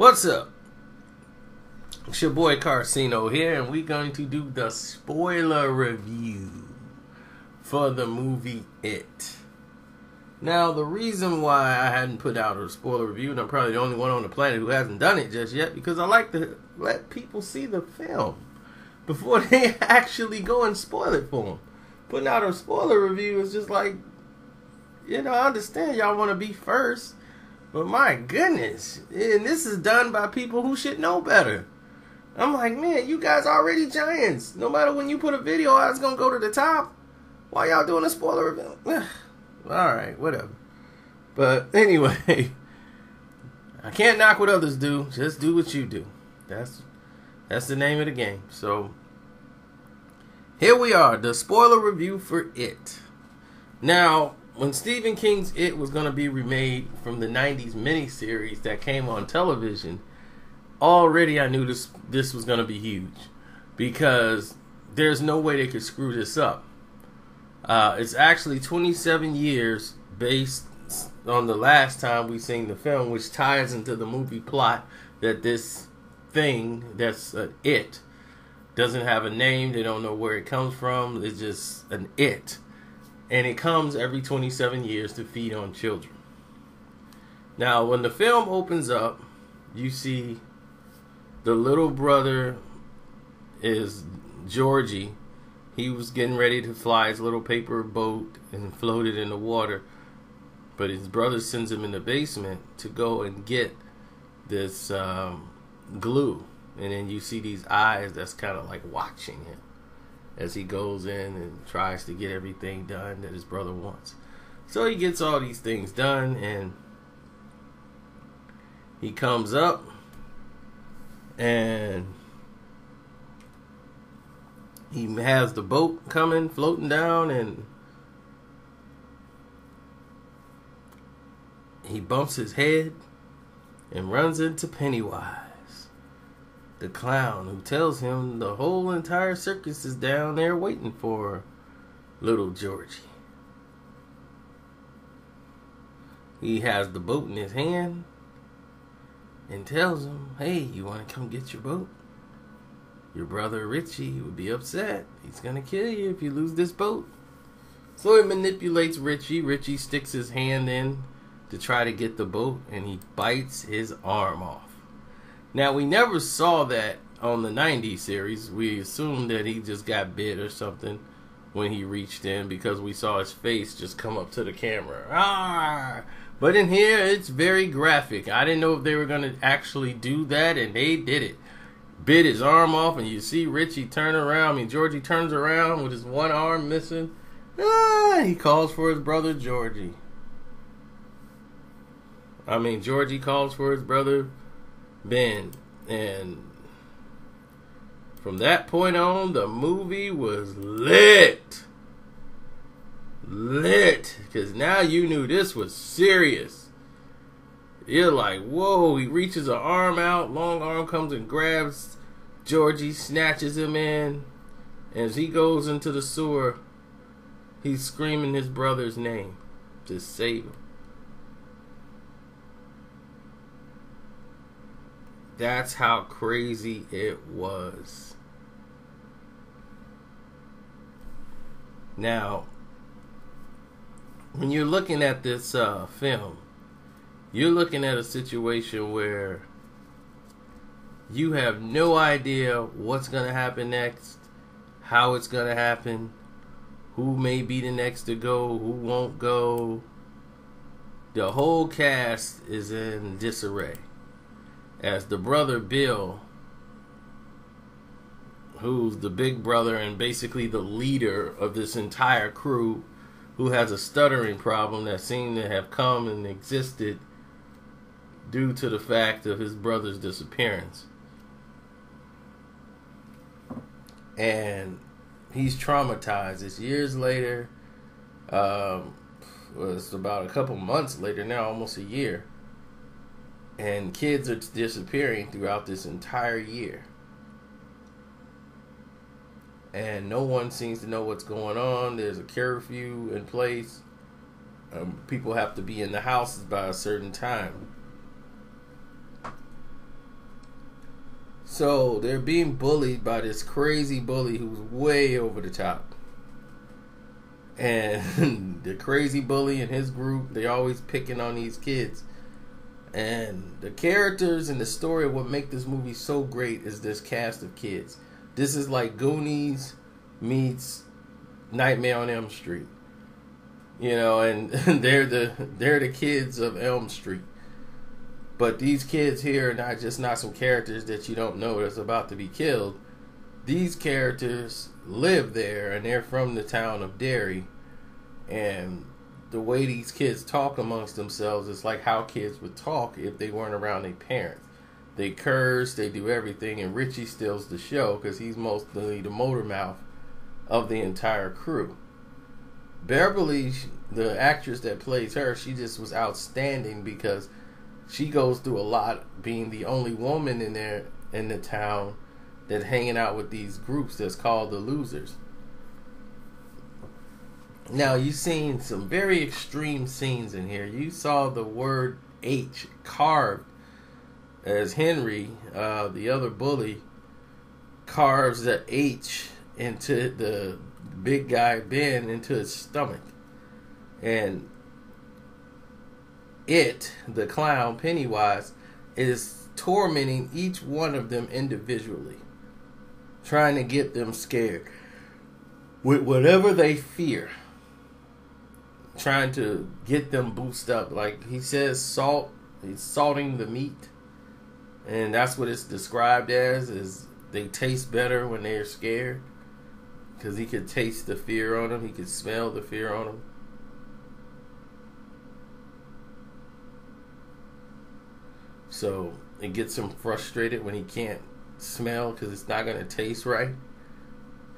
What's up? It's your boy Carcino here, and we're going to do the spoiler review for the movie It. Now, the reason why I hadn't put out a spoiler review, and I'm probably the only one on the planet who hasn't done it just yet, because I like to let people see the film before they actually go and spoil it for them. Putting out a spoiler review is just like, I understand y'all want to be first, but my goodness, and this is done by people who should know better. I'm like, man, you guys already giants. No matter when you put a video out, it's going to go to the top. Why y'all doing a spoiler review? Alright, whatever. But anyway, I can't knock what others do. Just do what you do. That's the name of the game. So, here we are, the spoiler review for It. Now, when Stephen King's It was going to be remade from the 90s miniseries that came on television, already I knew this was going to be huge, because there's no way they could screw this up. It's actually 27 years based on the last time we seen the film, which ties into the movie plot that this thing that's It doesn't have a name. They don't know where it comes from. It's just an It. And it comes every 27 years to feed on children. Now, when the film opens up, you see the little brother is Georgie. He was getting ready to fly his little paper boat and float it in the water. But his brother sends him in the basement to go and get this glue. And then you see these eyes that's kind of like watching him as he goes in and tries to get everything done that his brother wants. So he gets all these things done, and he comes up, and he has the boat coming, floating down, and he bumps his head and runs into Pennywise, the clown, who tells him the whole entire circus is down there waiting for little Georgie. He has the boat in his hand and tells him, hey, you want to come get your boat? Your brother Richie would be upset. He's going to kill you if you lose this boat. So he manipulates Richie. Richie sticks his hand in to try to get the boat, and he bites his arm off. Now, we never saw that on the 90s series. We assumed that he just got bit or something when he reached in, because we saw his face just come up to the camera. Ah! But in here, it's very graphic. I didn't know if they were going to actually do that, and they did it. Bit his arm off, and you see Richie turn around. Georgie turns around with his one arm missing. He calls for his brother Georgie. Georgie calls for his brother Ben. And from that point on, the movie was lit. Because now you knew this was serious. You're like, whoa. He reaches an arm out. Long arm comes and grabs Georgie, snatches him in. As he goes into the sewer, he's screaming his brother's name to save him. That's how crazy it was. Now, when you're looking at this film, you're looking at a situation where you have no idea what's going to happen next, how it's going to happen, who may be the next to go, who won't go. The whole cast is in disarray, as the brother Bill, who's the big brother and basically the leader of this entire crew, who has a stuttering problem that seemed to have come and existed due to the fact of his brother's disappearance. And he's traumatized. It's years later. It's about a couple months later now, almost a year. And kids are disappearing throughout this entire year. And no one seems to know what's going on. There's a curfew in place. People have to be in the houses by a certain time. So they're being bullied by this crazy bully who's way over the top. And the crazy bully and his group, they always picking on these kids. And the characters and the story of what make this movie so great is this cast of kids. This is like Goonies meets Nightmare on Elm Street. You know, and they're the kids of Elm Street. But these kids here are not some characters that you don't know that's about to be killed. These characters live there, and they're from the town of Derry. And the way these kids talk amongst themselves is like how kids would talk if they weren't around their parents. They curse, they do everything, and Richie steals the show because he's mostly the motor mouth of the entire crew. Beverly, the actress that plays her, she just was outstanding because she goes through a lot, being the only woman in there in the town that's hanging out with these groups that's called the Losers. Now, you've seen some very extreme scenes in here. You saw the word H carved as Henry, the other bully, carves the H into the big guy Ben into his stomach. And it, the clown, Pennywise, is tormenting each one of them individually, trying to get them scared with whatever they fear, trying to get them boosted up. Like he says, salt, he's salting the meat, and that's what it's described as, is they taste better when they're scared, because he could taste the fear on them, he could smell the fear on them. So it gets him frustrated when he can't smell because it's not going to taste right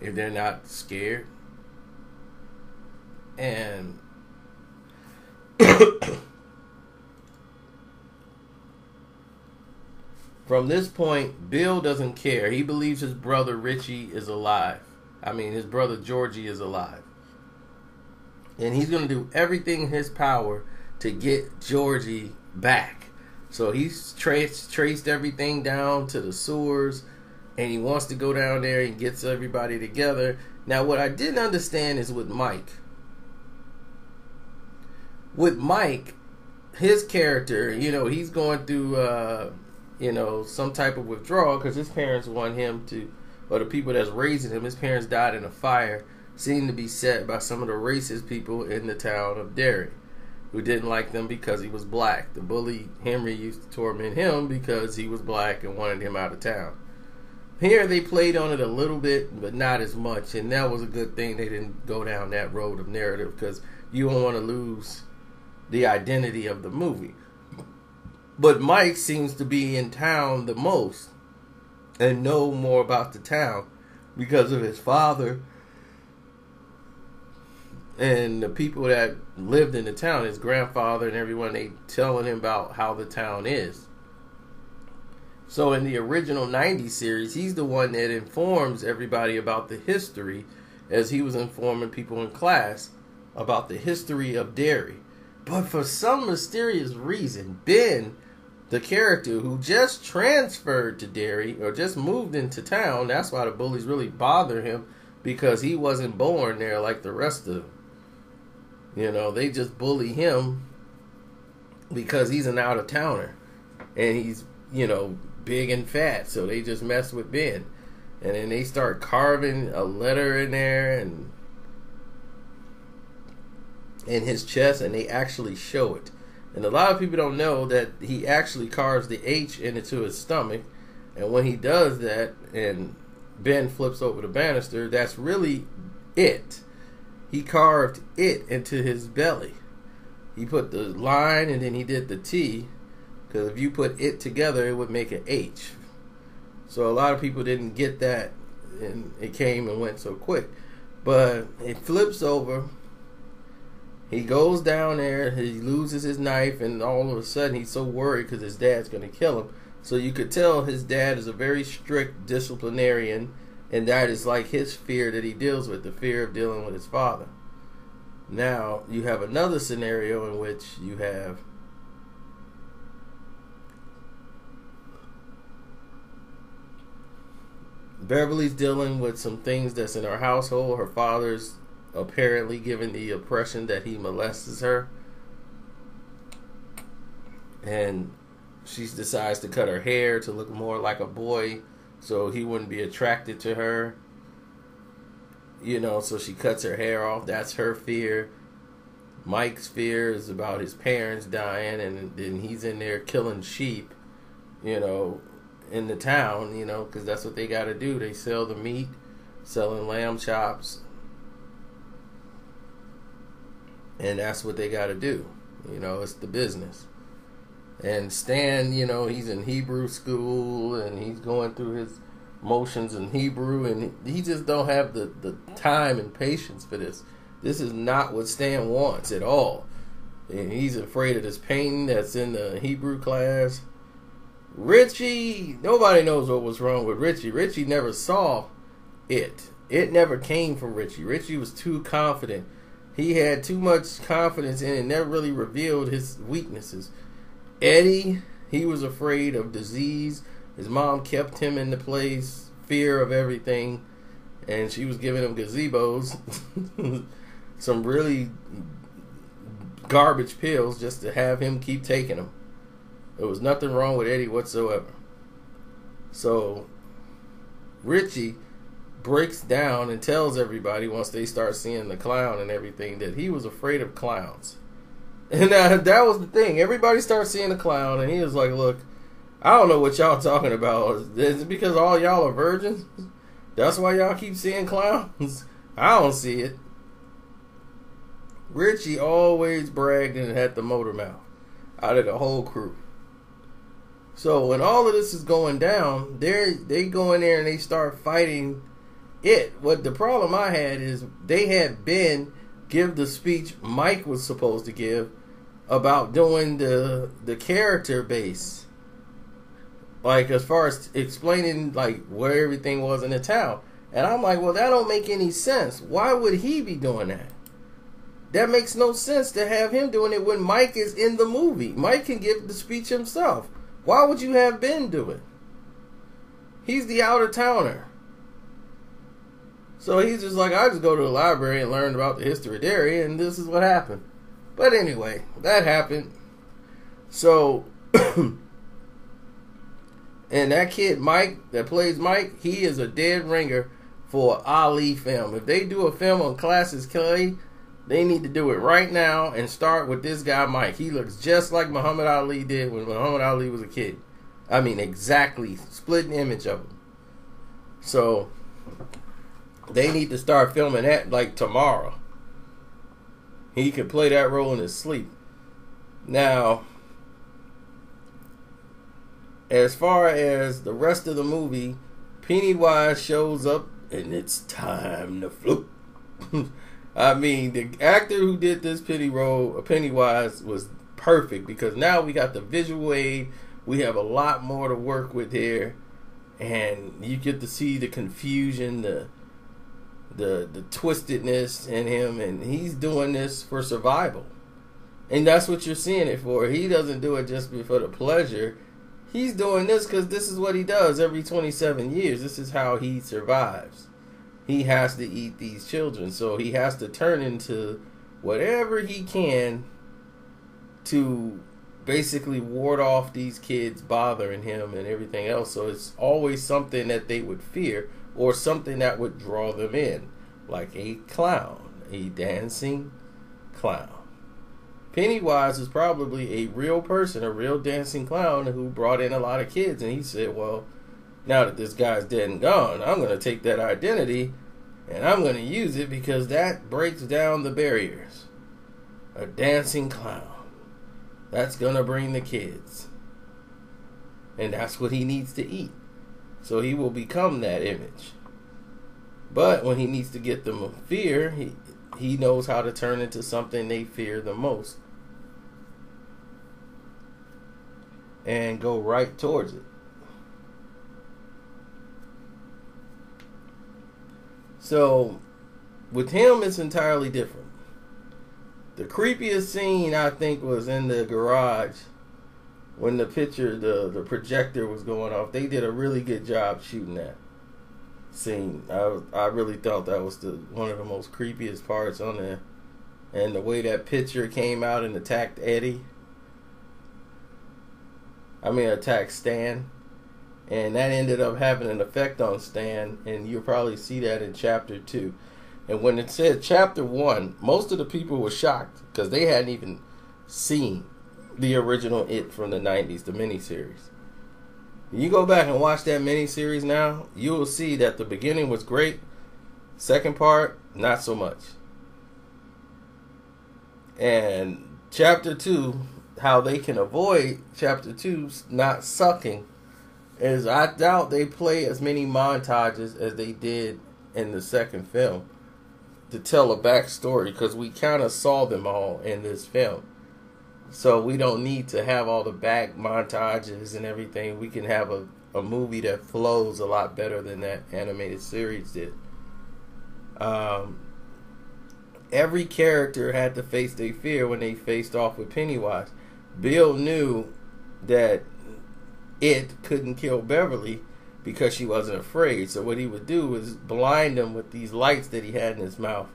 if they're not scared. And from this point, Bill doesn't care. He believes his brother Richie is alive. I mean, his brother Georgie is alive. And he's going to do everything in his power to get Georgie back. So he's traced everything down to the sewers, and he wants to go down there and gets everybody together. Now, what I didn't understand is with Mike. With Mike, his character, you know, he's going through, some type of withdrawal because his parents want him to, or the people that's raising him, his parents died in a fire, seemed to be set by some of the racist people in the town of Derry, who didn't like them because he was black. The bully Henry used to torment him because he was black and wanted him out of town. Here they played on it a little bit, but not as much, and that was a good thing they didn't go down that road of narrative because you don't want to lose the identity of the movie. But Mike seems to be in town the most and know more about the town because of his father and the people that lived in the town, his grandfather and everyone, they telling him about how the town is. So in the original 90s series, he's the one that informs everybody about the history, as he was informing people in class about the history of Derry. But for some mysterious reason, Ben, the character who just transferred to Derry or just moved into town, that's why the bullies really bother him, because he wasn't born there like the rest of them. You know, they just bully him because he's an out-of-towner. And he's, big and fat. So they just mess with Ben. And then they start carving a letter in there and in his chest. And they actually show it. And a lot of people don't know that he actually carves the H into his stomach. And when he does that and Ben flips over the banister, that's really it. He carved it into his belly. He put the line and then he did the T, because if you put it together, it would make an H. So a lot of people didn't get that, and it came and went so quick. But it flips over. He goes down there. He loses his knife, and all of a sudden he's so worried because his dad's going to kill him. So you could tell his dad is a very strict disciplinarian. And that is like his fear that he deals with, the fear of dealing with his father. Now, you have another scenario in which you have Beverly's dealing with some things that's in her household. Her father's apparently giving the impression that he molests her. And she decides to cut her hair to look more like a boy so he wouldn't be attracted to her. You know, so she cuts her hair off. That's her fear. Mike's fear is about his parents dying, and then he's in there killing sheep, you know, in the town, you know, because that's what they got to do. They sell the meat, selling lamb chops, and that's what they got to do. You know, it's the business. And Stan, you know, he's in Hebrew school, and he's going through his motions in Hebrew, and he just don't have the time and patience for this. This is not what Stan wants at all. And he's afraid of this painting that's in the Hebrew class. Richie, nobody knows what was wrong with Richie. Richie never saw it. It never came from Richie. Richie was too confident. He had too much confidence in it, never really revealed his weaknesses. Eddie, he was afraid of disease. His mom kept him in the place, fear of everything, and she was giving him gazebos, some really garbage pills just to have him keep taking them. There was nothing wrong with Eddie whatsoever. So Richie breaks down and tells everybody once they start seeing the clown and everything that he was afraid of clowns. And that was the thing. Everybody starts seeing the clown, and he was like, look, I don't know what y'all talking about. Is it because all y'all are virgins? That's why y'all keep seeing clowns? I don't see it. Richie always bragged and had the motor mouth out of the whole crew. So when all of this is going down, they go in there and they start fighting it. What the problem I had is they had Ben give the speech Mike was supposed to give about doing the character base. Like, as far as explaining, like, where everything was in the town. And I'm like, well, that don't make any sense. Why would he be doing that? That makes no sense to have him doing it when Mike is in the movie. Mike can give the speech himself. Why would you have Ben do it? He's the out-of-towner. So he's just like, I just go to the library and learn about the history of Derry, and this is what happened. But anyway, that happened. So... And that kid, Mike, that plays Mike, he is a dead ringer for an Ali film. If they do a film on Classics Clay, they need to do it right now and start with this guy, Mike. He looks just like Muhammad Ali did when Muhammad Ali was a kid. I mean, exactly. Split an image of him. So, they need to start filming that like tomorrow. He can play that role in his sleep. Now... as far as the rest of the movie, Pennywise shows up and it's time to float. I mean, the actor who did this Pennywise was perfect because now we got the visual aid. We have a lot more to work with here, and you get to see the confusion, the twistedness in him, and he's doing this for survival. And that's what you're seeing it for. He doesn't do it just for the pleasure. He's doing this because this is what he does every 27 years. This is how he survives. He has to eat these children. So he has to turn into whatever he can to basically ward off these kids bothering him and everything else. So it's always something that they would fear or something that would draw them in. Like a clown. A dancing clown. Pennywise is probably a real person, a real dancing clown who brought in a lot of kids. And he said, well, now that this guy's dead and gone, I'm going to take that identity and I'm going to use it because that breaks down the barriers. A dancing clown. That's going to bring the kids. And that's what he needs to eat. So he will become that image. But when he needs to get them fear, he knows how to turn into something they fear the most. And go right towards it. So, with him, it's entirely different. The creepiest scene, I think, was in the garage when the projector was going off. They did a really good job shooting that. scene. I really thought that was one of the most creepiest parts on there. And the way that picture came out and attacked attacked Stan. And that ended up having an effect on Stan, and you'll probably see that in chapter 2. And when it said chapter 1, most of the people were shocked because they hadn't even seen the original It from the 90s, the miniseries. You go back and watch that miniseries now, you will see that the beginning was great. Second part, not so much. And chapter 2, how they can avoid chapter 2 not sucking, is I doubt they play as many montages as they did in the second film to tell a backstory, because we kind of saw them all in this film. So we don't need to have all the back montages and everything. We can have a movie that flows a lot better than that animated series did. Every character had to face their fear when they faced off with Pennywise. Bill knew that It couldn't kill Beverly because she wasn't afraid. So what he would do is blind them with these lights that he had in his mouth,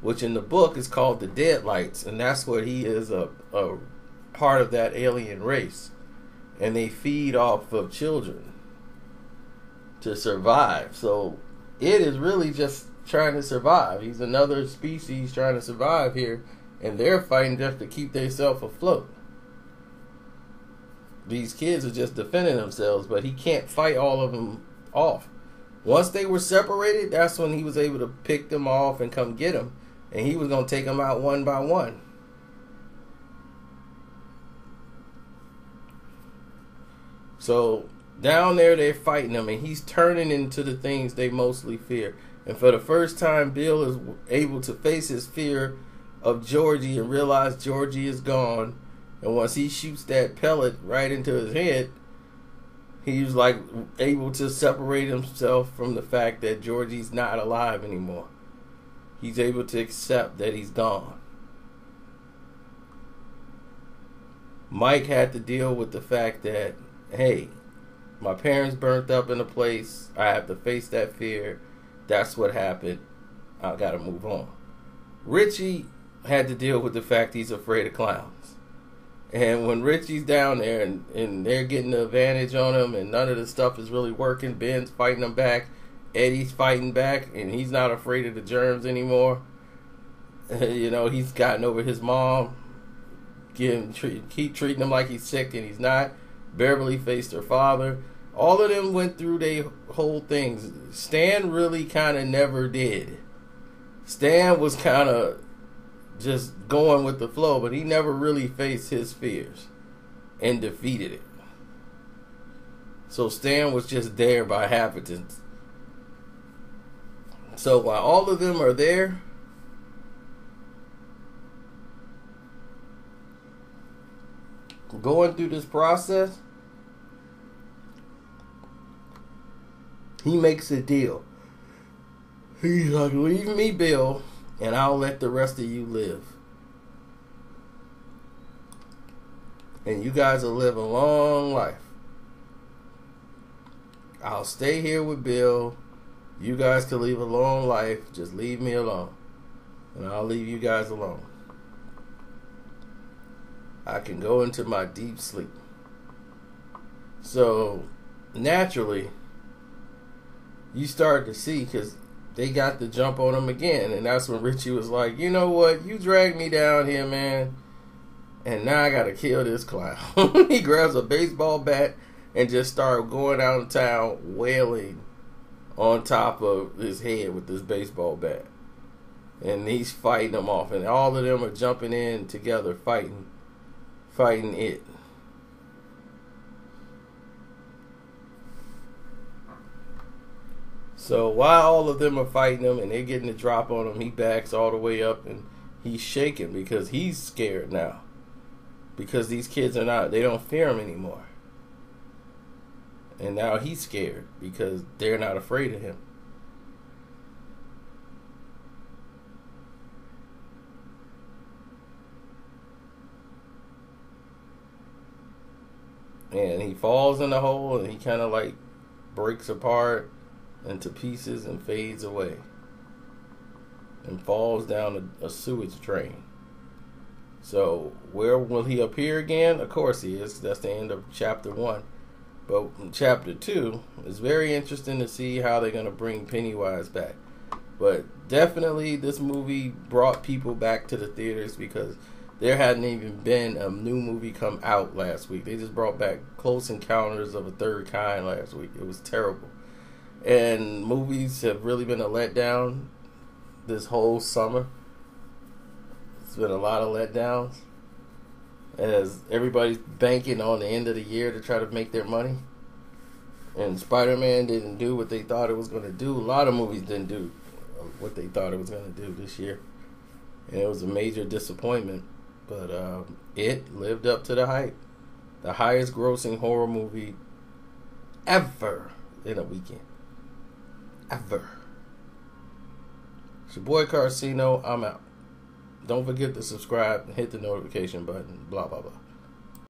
which in the book is called the dead lights, and that's what he is, a part of that alien race, and they feed off of children to survive. So It is really just trying to survive. He's another species trying to survive here, and they're fighting just to keep themselves afloat. These kids are just defending themselves, but he can't fight all of them off. Once they were separated, that's when he was able to pick them off and come get them. And he was going to take them out one by one. So down there, they're fighting them, and he's turning into the things they mostly fear. And for the first time, Bill is able to face his fear of Georgie and realize Georgie is gone. And once he shoots that pellet right into his head, he's like able to separate himself from the fact that Georgie's not alive anymore. He's able to accept that he's gone. Mike had to deal with the fact that, hey, my parents burnt up in a place. I have to face that fear. That's what happened. I gotta move on. Richie had to deal with the fact he's afraid of clowns. And when Richie's down there and they're getting the advantage on him and none of the stuff is really working, Ben's fighting him back, Eddie's fighting back, and he's not afraid of the germs anymore. He's gotten over his mom, keep treating him like he's sick and he's not. Beverly faced her father. All of them went through their whole things. Stan really kind of never did. Stan was kind of just going with the flow, but he never really faced his fears and defeated it. So Stan was just there by happenstance. So while all of them are there, going through this process, he makes a deal. He's like, leave me, Bill, and I'll let the rest of you live. And you guys will live a long life. I'll stay here with Bill. You guys can live a long life. Just leave me alone. And I'll leave you guys alone. I can go into my deep sleep. So, naturally, you start to see, because they got the jump on him again. And that's when Richie was like, you know what? You dragged me down here, man. And now I got to kill this clown. He grabs a baseball bat and just started going out of town wailing on top of his head with this baseball bat. And he's fighting them off. And all of them are jumping in together, fighting it. So while all of them are fighting him and they're getting the drop on him, he backs all the way up and he's shaking because he's scared now. Because these kids they don't fear him anymore. And now he's scared because they're not afraid of him. And he falls in the hole and he kind of like breaks apart. into pieces and fades away and falls down a sewage drain. So where will he appear again? Of course he is. That's the end of chapter 1. But in chapter 2, it's very interesting to see how they're going to bring Pennywise back. But definitely this movie brought people back to the theaters because there hadn't even been a new movie come out last week. They just brought back Close Encounters of a Third Kind last week. It was terrible. And movies have really been a letdown this whole summer. It's been a lot of letdowns as everybody's banking on the end of the year to try to make their money. And Spider-Man didn't do what they thought it was going to do. A lot of movies didn't do what they thought it was going to do this year. And it was a major disappointment. But it lived up to the hype. The highest grossing horror movie ever in a weekend. Ever. It's your boy Carcino. I'm out. Don't forget to subscribe and hit the notification button. Blah, blah, blah.